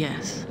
Yes.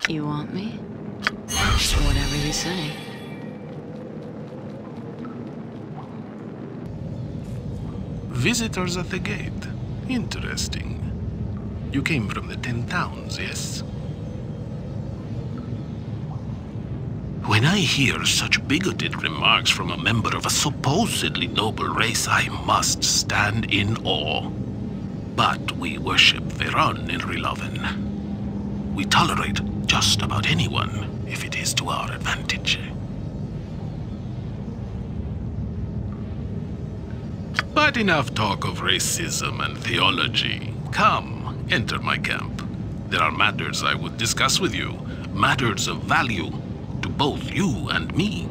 You want me? Whatever you say. Visitors at the gate. Interesting. You came from the 10 Towns, yes? When I hear such bigoted remarks from a member of a supposedly noble race, I must stand in awe. But we worship Faerûn in Riloven. We tolerate just about anyone, if it is to our advantage. But enough talk of racism and theology. Come, enter my camp. There are matters I would discuss with you, matters of value to both you and me.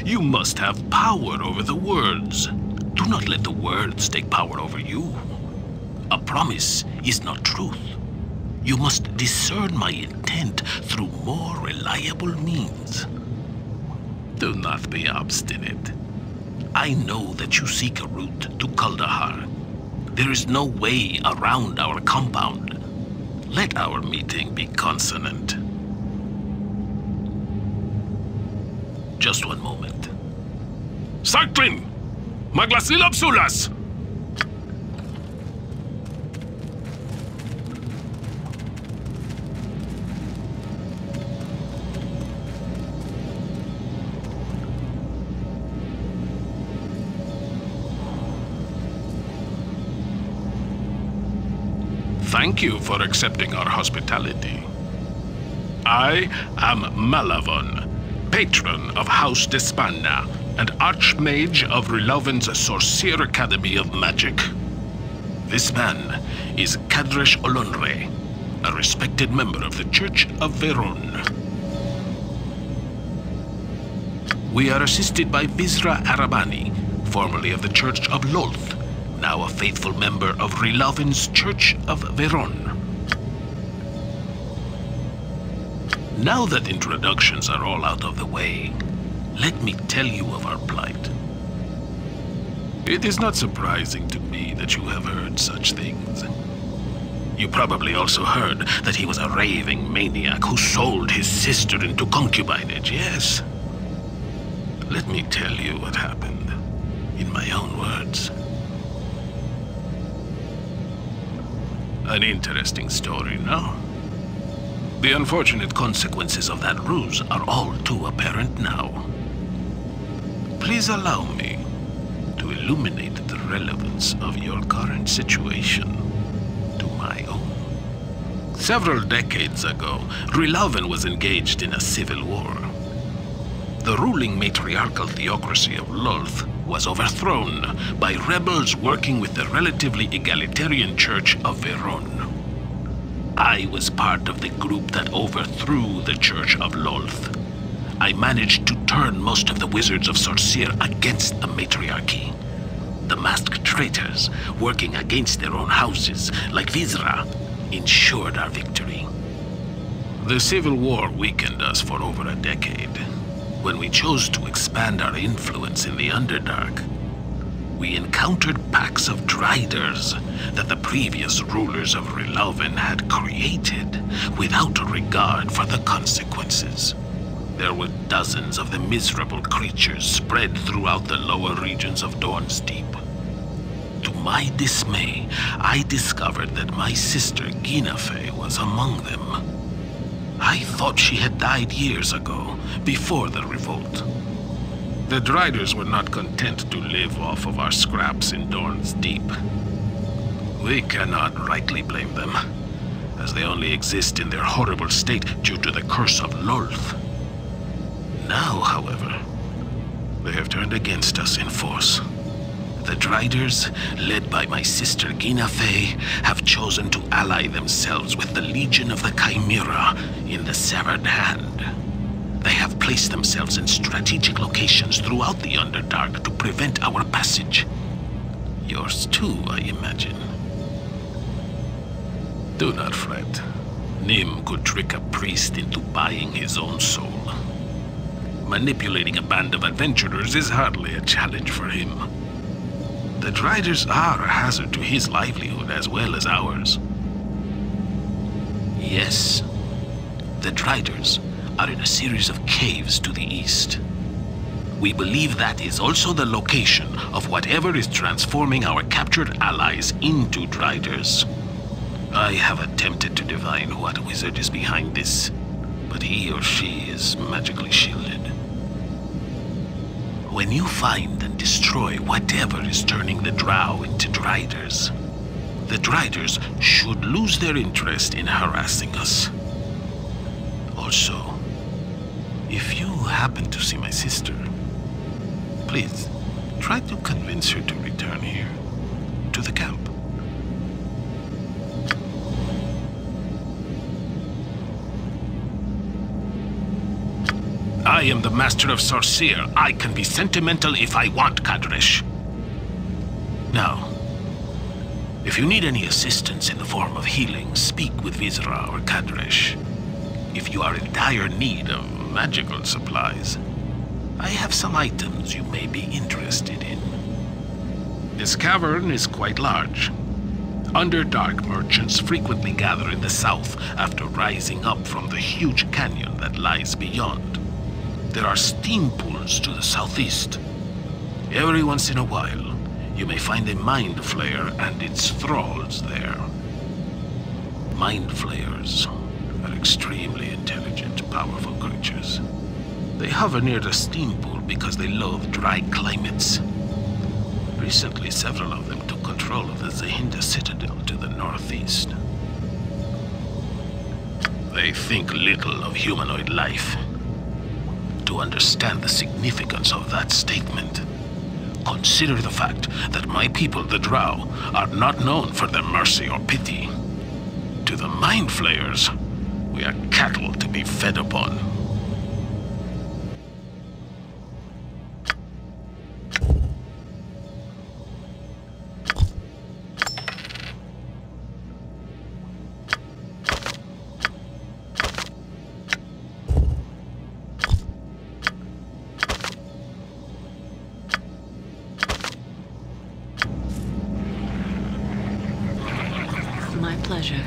You must have power over the words. Do not let the words take power over you. A promise is not truth. You must discern my intent through more reliable means. Do not be obstinate. I know that you seek a route to Kuldahar. There is no way around our compound. Let our meeting be consonant. Just one moment. Sarklin! Maglasilopsulas! Thank you for accepting our hospitality. I am Malavon, patron of House Despanna and archmage of Riloven's Sorcerer Academy of Magic. This man is Kadresh Olonre, a respected member of the Church of Faerûn. We are assisted by Bizra Arabani, formerly of the Church of Lolth, now a faithful member of Riloven's Church of Faerûn. Now that introductions are all out of the way, let me tell you of our plight. It is not surprising to me that you have heard such things. You probably also heard that he was a raving maniac who sold his sister into concubinage, yes? Let me tell you what happened, in my own words. An interesting story, no? The unfortunate consequences of that ruse are all too apparent now. Please allow me to illuminate the relevance of your current situation to my own. Several decades ago, Rilaven was engaged in a civil war. The ruling matriarchal theocracy of Lolth was overthrown by rebels working with the relatively egalitarian Church of Faerûn. I was part of the group that overthrew the Church of Lolth. I managed to turn most of the wizards of Sorceer against the matriarchy. The masked traitors, working against their own houses, like Vizra, ensured our victory. The civil war weakened us for over a decade. When we chose to expand our influence in the Underdark, we encountered packs of Driders that the previous rulers of Rilaven had created without a regard for the consequences. There were dozens of the miserable creatures spread throughout the lower regions of Dorn's Deep. To my dismay, I discovered that my sister Ginnafe was among them. I thought she had died years ago, before the revolt. The Driders were not content to live off of our scraps in Dorn's Deep. We cannot rightly blame them, as they only exist in their horrible state due to the curse of Lolth. Now, however, they have turned against us in force. The Driders, led by my sister Ginnafe, have chosen to ally themselves with the Legion of the Chimera in the Severed Hand. They have placed themselves in strategic locations throughout the Underdark to prevent our passage. Yours too, I imagine. Do not fret. Nim could trick a priest into buying his own soul. Manipulating a band of adventurers is hardly a challenge for him. The Driders are a hazard to his livelihood as well as ours. Yes, the Driders are in a series of caves to the east. We believe that is also the location of whatever is transforming our captured allies into Driders. I have attempted to divine what wizard is behind this, but he or she is magically shielded. When you find and destroy whatever is turning the Drow into Driders, the Driders should lose their interest in harassing us. Also, if you happen to see my sister, please try to convince her to return here, to the camp. I am the Master of Sorceer. I can be sentimental if I want, Kadresh. Now, if you need any assistance in the form of healing, speak with Vizra or Kadresh. If you are in dire need of magical supplies, I have some items you may be interested in. This cavern is quite large. Underdark merchants frequently gather in the south after rising up from the huge canyon that lies beyond. There are steam pools to the southeast. Every once in a while, you may find a mind flayer and its thralls there. Mind flayers are extremely intelligent, powerful creatures. They hover near the steam pool because they loathe dry climates. Recently, several of them took control of the Zahinda Citadel to the northeast. They think little of humanoid life. To understand the significance of that statement, consider the fact that my people, the Drow, are not known for their mercy or pity. To the mind flayers, we are cattle to be fed upon. My pleasure.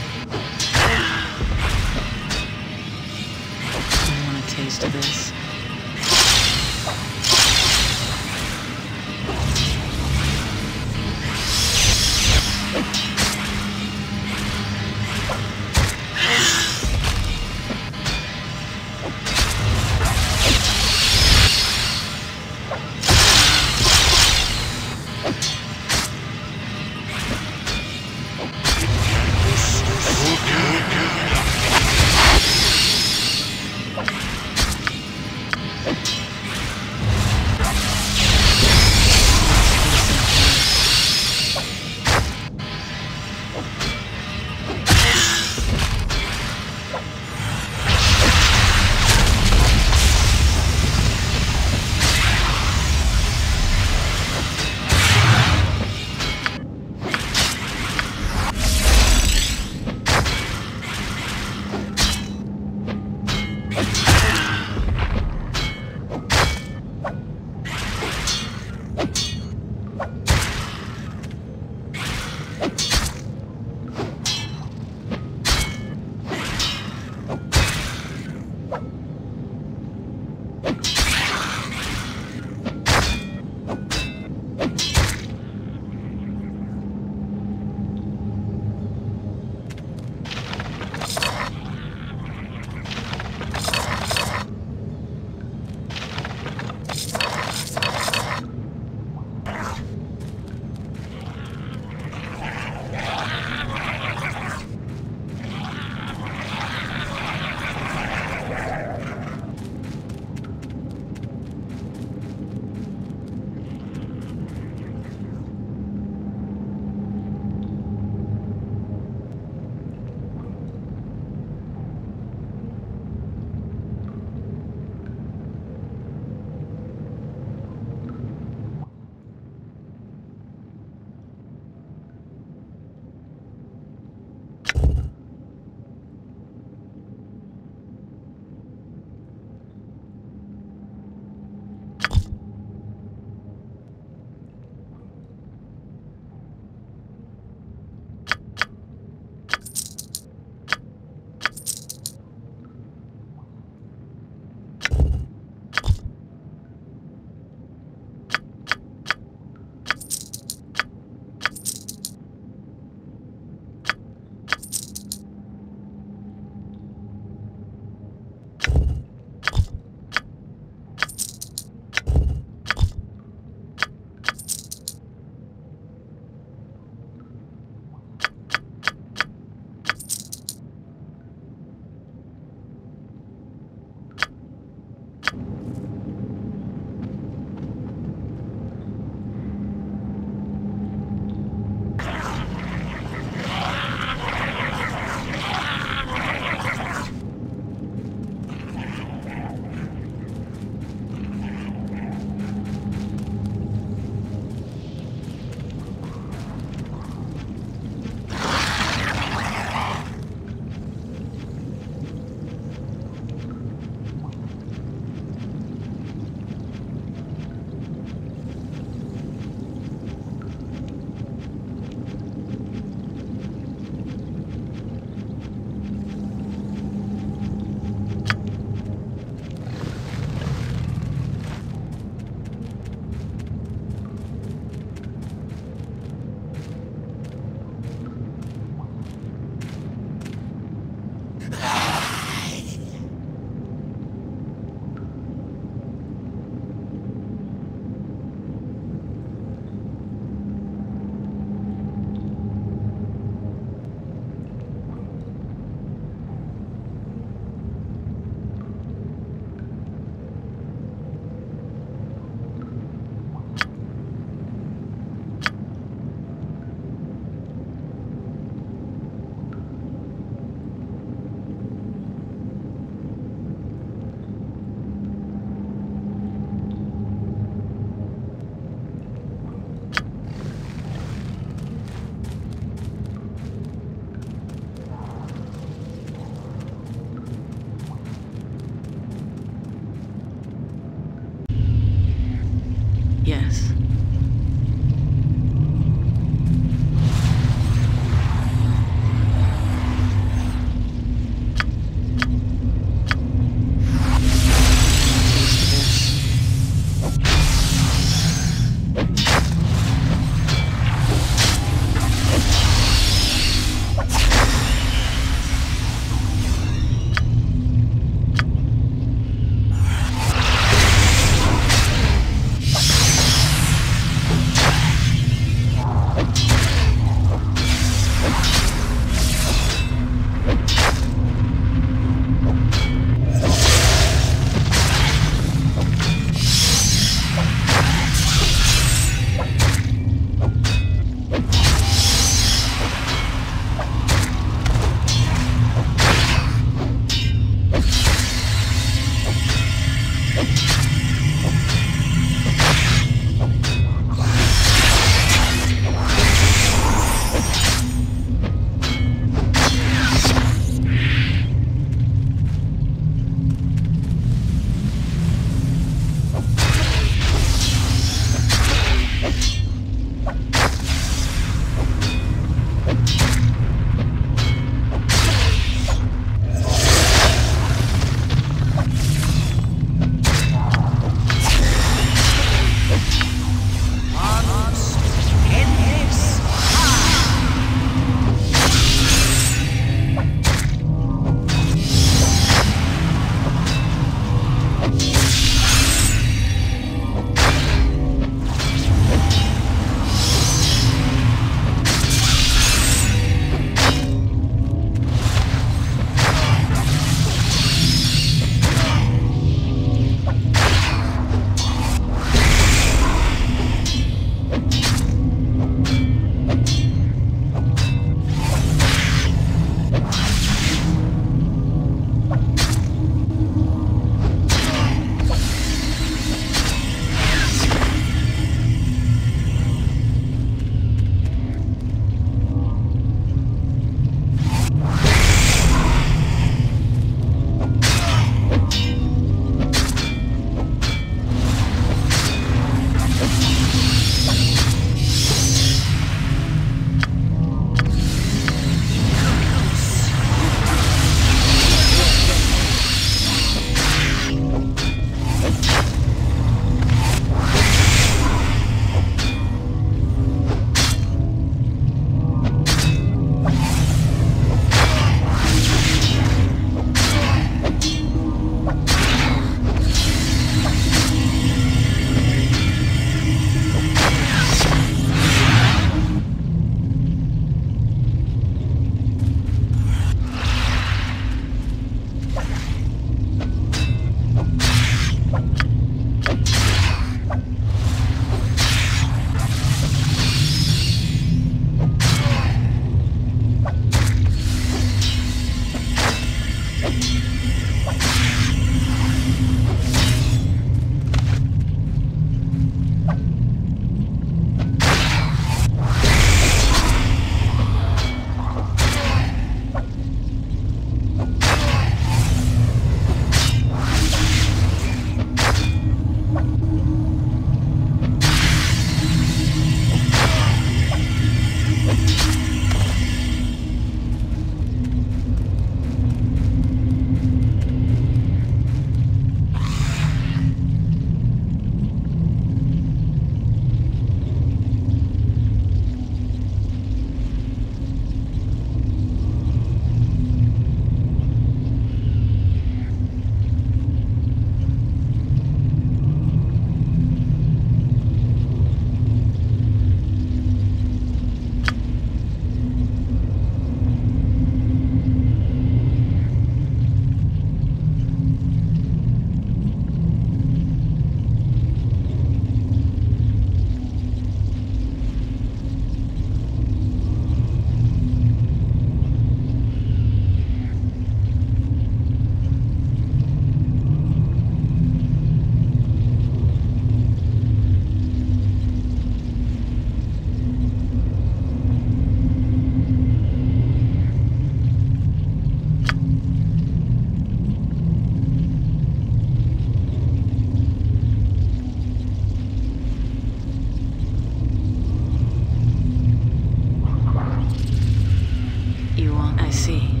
see.